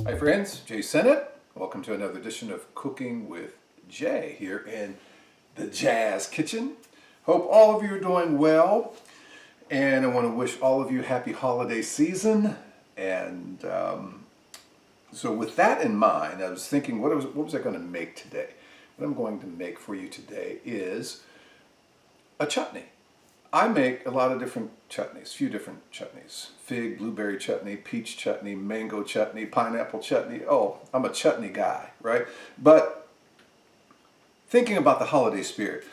Hi friends, Jay Sennett. Welcome to another edition of Cooking with Jay here in the Jazz Kitchen. Hope all of you are doing well, and I want to wish all of you happy holiday season. And so with that in mind, I was thinking, what was I going to make today? What I'm going to make for you today is a chutney. I make a lot of different chutneys, a few different chutneys. Fig, blueberry chutney, peach chutney, mango chutney, pineapple chutney. Oh, I'm a chutney guy, right? But thinking about the holiday spirit,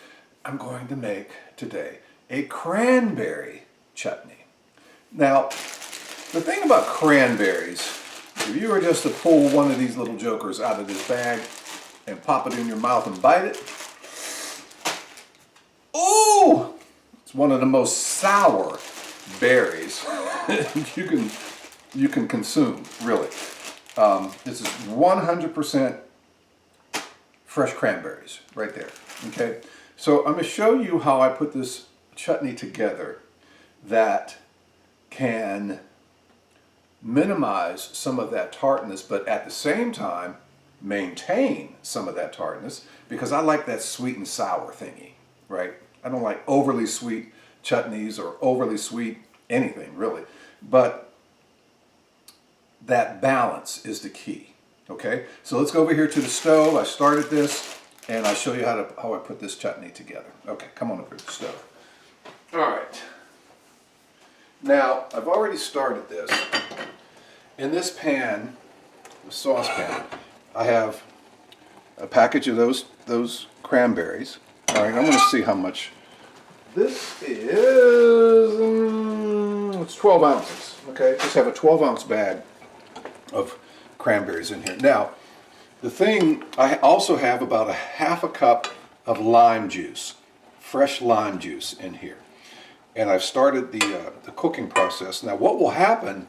I'm going to make today a cranberry chutney. Now, the thing about cranberries, if you were just to pull one of these little jokers out of this bag and pop it in your mouth and bite it, ooh! One of the most sour berries you can consume, really. This is 100% fresh cranberries right there. Okay, so I'm going to show you how I put this chutney together that can minimize some of that tartness, but at the same time maintain some of that tartness, because I like that sweet and sour thingy, right? I don't like overly sweet chutneys or overly sweet anything, really. But that balance is the key, okay? So let's go over here to the stove. I started this, and I'll show you how I put this chutney together. Okay, come on over to the stove. All right. Now, I've already started this. In this pan, the saucepan, I have a package of those cranberries. All right, I'm going to see how much. This is, it's 12 ounces, okay? Just have a 12-ounce bag of cranberries in here. Now, the thing, I also have about a half a cup of lime juice, fresh lime juice in here. And I've started the cooking process. Now, what will happen,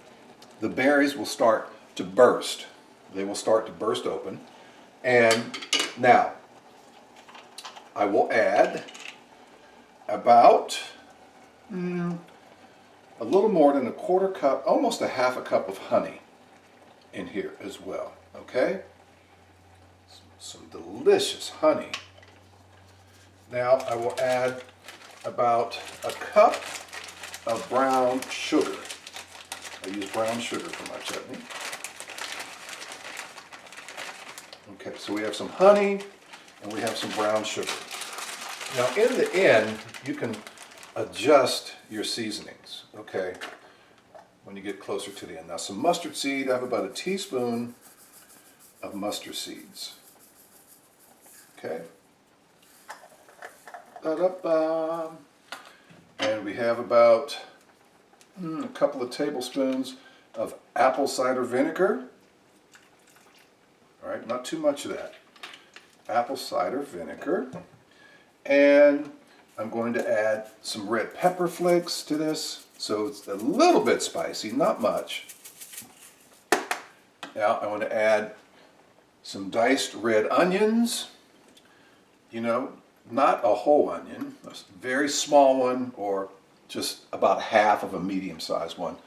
the berries will start to burst. They will start to burst open. And now, I will add about a little more than a quarter cup, almost a half a cup of honey in here as well, okay? Some delicious honey. Now I will add about a cup of brown sugar. I use brown sugar for my chutney. Okay, so we have some honey and we have some brown sugar. Now, in the end, you can adjust your seasonings, okay, when you get closer to the end. Now, some mustard seed, I have about a teaspoon of mustard seeds, okay. Da-da-ba. And we have about a couple of tablespoons of apple cider vinegar. All right, not too much of that. Apple cider vinegar. And I'm going to add some red pepper flakes to this, so it's a little bit spicy, not much. Now I want to add some diced red onions. You know, not a whole onion, a very small one, or just about half of a medium-sized one.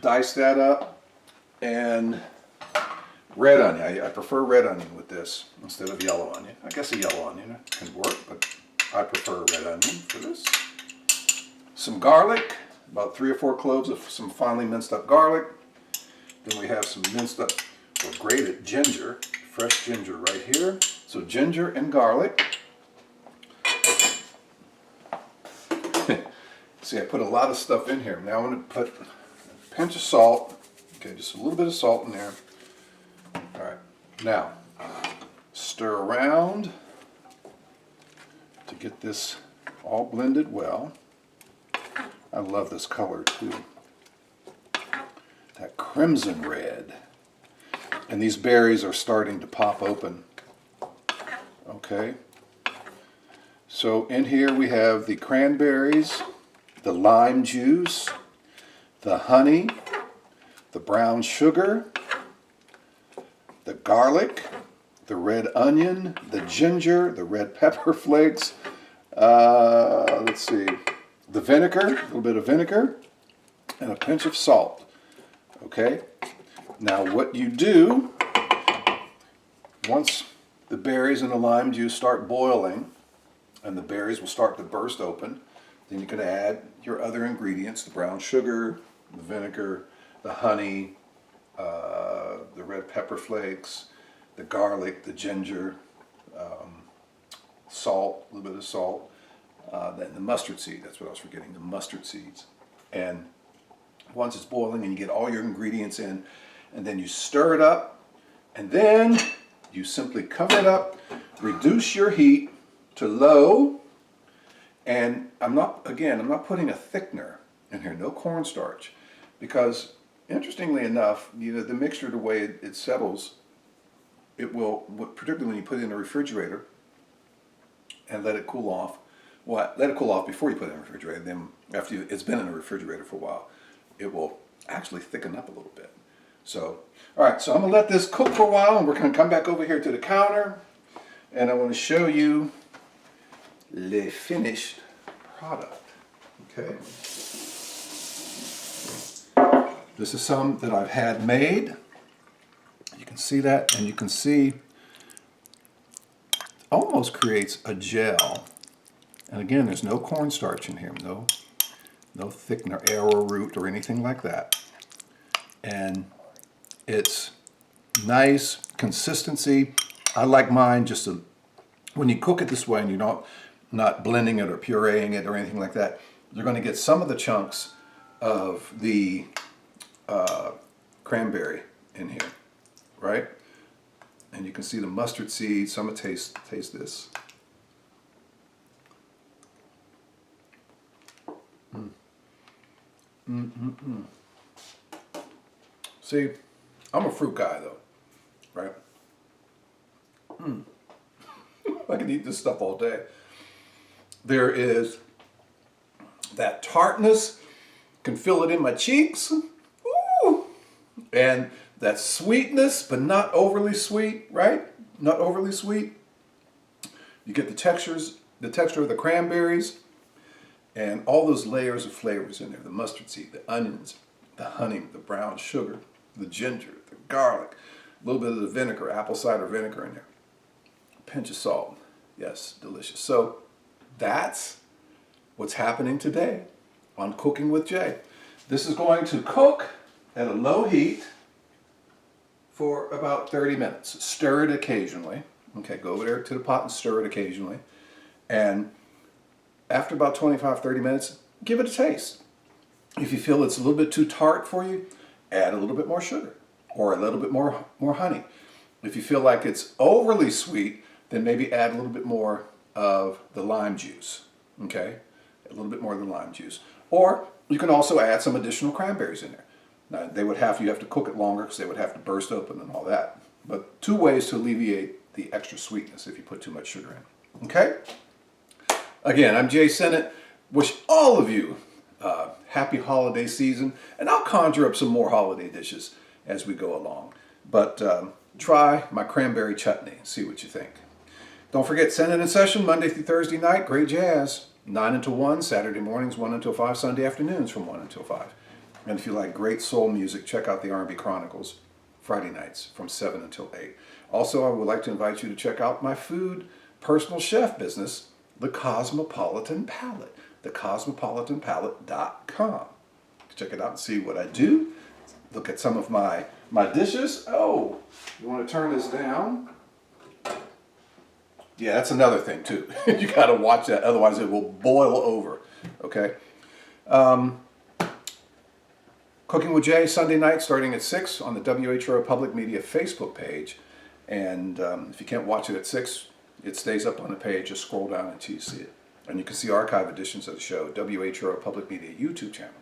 Dice that up, and red onion. I prefer red onion with this instead of yellow onion. I guess a yellow onion can work, but I prefer red onion for this. Some garlic, about 3 or 4 cloves of some finely minced up garlic. Then we have some minced up or grated ginger, fresh ginger right here. So ginger and garlic. See, I put a lot of stuff in here. Now I'm going to put a pinch of salt. Okay, just a little bit of salt in there. All right, now stir around to get this all blended well. I love this color too, that crimson red. And these berries are starting to pop open. Okay, so in here we have the cranberries, the lime juice, the honey, the brown sugar, the garlic, the red onion, the ginger, the red pepper flakes, let's see, the vinegar, a little bit of vinegar, and a pinch of salt. Okay? Now what you do, once the berries and the lime juice start boiling and the berries will start to burst open, then you can add your other ingredients, the brown sugar, the vinegar, the honey, the red pepper flakes, the garlic, the ginger, salt, a little bit of salt, then the mustard seed, that's what I was forgetting, the mustard seeds. And once it's boiling and you get all your ingredients in, and then you stir it up, and then you simply cover it up, reduce your heat to low, and I'm not putting a thickener in here, no cornstarch, because interestingly enough, the mixture, the way it settles, it will, particularly when you put it in the refrigerator and let it cool off. Well, let it cool off before you put it in the refrigerator. Then after it's been in the refrigerator for a while, it will actually thicken up a little bit. So, all right, so I'm gonna let this cook for a while, and we're gonna come back over here to the counter, and I want to show you the finished product. Okay. This is some that I've had made. You can see that, and you can see almost creates a gel. And again, there's no cornstarch in here, no thickener, arrowroot, or anything like that. And it's nice consistency. I like mine just when you cook it this way and you're not blending it or pureeing it or anything like that, you're going to get some of the chunks of the cranberry in here, right? And you can see the mustard seeds. So I'm going to taste this. See, I'm a fruit guy though, right? I can eat this stuff all day. There is that tartness, can feel it in my cheeks. Ooh. And that sweetness, but not overly sweet, right? Not overly sweet. You get the texture of the cranberries, and all those layers of flavors in there. The mustard seed, the onions, the honey, the brown sugar, the ginger, the garlic, a little bit of the vinegar, apple cider vinegar in there. A pinch of salt. Yes, delicious. So that's what's happening today on Cooking with Jay. This is going to cook at a low heat for about 30 minutes. Stir it occasionally. Okay, go over there to the pot and stir it occasionally. And after about 25-30 minutes, give it a taste. If you feel it's a little bit too tart for you, add a little bit more sugar or a little bit more honey. If you feel like it's overly sweet, then maybe add a little bit more of the lime juice. Okay, a little bit more of the lime juice. Or you can also add some additional cranberries in there. Now, you have to cook it longer because they would have to burst open and all that. But 2 ways to alleviate the extra sweetness if you put too much sugar in. Okay? Again, I'm Jay Sennett. Wish all of you happy holiday season, and I'll conjure up some more holiday dishes as we go along. But try my cranberry chutney and see what you think. Don't forget, Sennett in Session, Monday through Thursday night, great jazz, 9 until 1, Saturday mornings, 1 until 5, Sunday afternoons from 1 until 5. And if you like great soul music, check out the R&B Chronicles, Friday nights from 7 until 8. Also, I would like to invite you to check out my food personal chef business, The Cosmopolitan Palette, thecosmopolitanpalette.com. Check it out and see what I do. Look at some of my dishes. Oh, you want to turn this down? Yeah, that's another thing too. You got to watch that, otherwise it will boil over. Okay. Cooking with Jay, Sunday night starting at 6 on the WHRO Public Media Facebook page. And if you can't watch it at 6, it stays up on the page. Just scroll down until you see it. And you can see archive editions of the show, WHRO Public Media YouTube channel.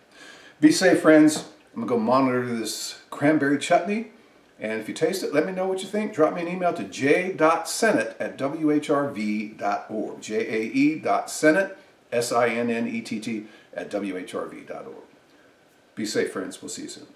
Be safe, friends. I'm going to go monitor this cranberry chutney. And if you taste it, let me know what you think. Drop me an email to j.sennett@whrv.org. jae.sennett, SINNETT, @whrv.org. Be safe, friends. We'll see you soon.